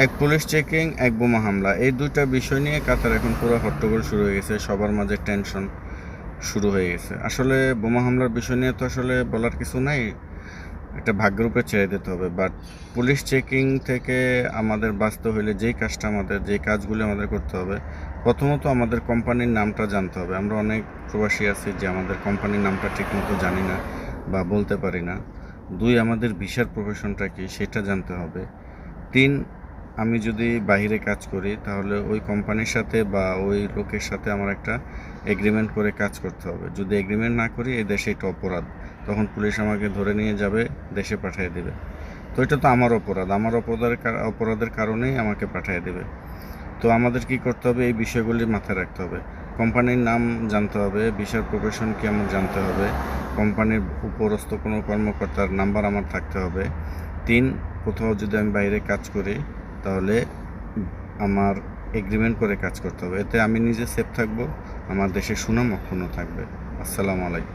এক police checking, এক বোমা হামলা, এই দুইটা বিষয় নিয়ে কাতার এখন পুরো হট্টগোল শুরু হয়ে গেছে, সবার মাঝে টেনশন শুরু হয়ে গেছে। আসলে বোমা হামলার বিষয় নিয়ে তো আসলে বলার কিছু নাই, একটা ভাগ্যের উপরে ছেড়ে দিতে হবে। বাট পুলিশ চেকিং থেকে আমাদের বাঁচতে হলে যেই কাজগুলি আমাদের করতে হবে, প্রথমত আমাদের কোম্পানির নামটা জানতে হবে। আমরা অনেক প্রবাসী আছি যে আমাদের কোম্পানির নামটা ঠিকমতো জানি না বা বলতে পারি না। 2, আমাদের ভিসার প্রফেশনটা কী সেটা জানতে হবে। 3, আমি যদি বাইরে কাজ করি তাহলে ওই কোম্পানির সাথে বা ওই লোকের সাথে আমার একটা এগ্রিমেন্ট করে কাজ করতে হবে। যদি এগ্রিমেন্ট না করি এই দেশে এটা অপরাধ, তখন পুলিশ আমাকে ধরে নিয়ে যাবে, দেশে পাঠিয়ে দেবে। তো এটা তো আমার অপরাধ, আমার অপরাধের কারণেই আমাকে পাঠিয়ে দেবে। তো আমাদের কি করতে হবে, এই বিষয়গুলি মাথায় রাখতে হবে। কোম্পানির নাম জানতে হবে, ভিসার প্রফেশন কি আমার জানতে হবে, কোম্পানির উপরস্থ কোনো কর্মকর্তার নাম্বার আমার থাকতে হবে। 3, কোথাও যদি আমি বাইরে কাজ করি তাহলে আমার এগ্রিমেন্ট করে কাজ করতে হবে। এতে আমি নিজে সেফ থাকবো, আমার দেশের সুনাম অক্ষুণ্ণ থাকবে। আসসালামু আলাইকুম।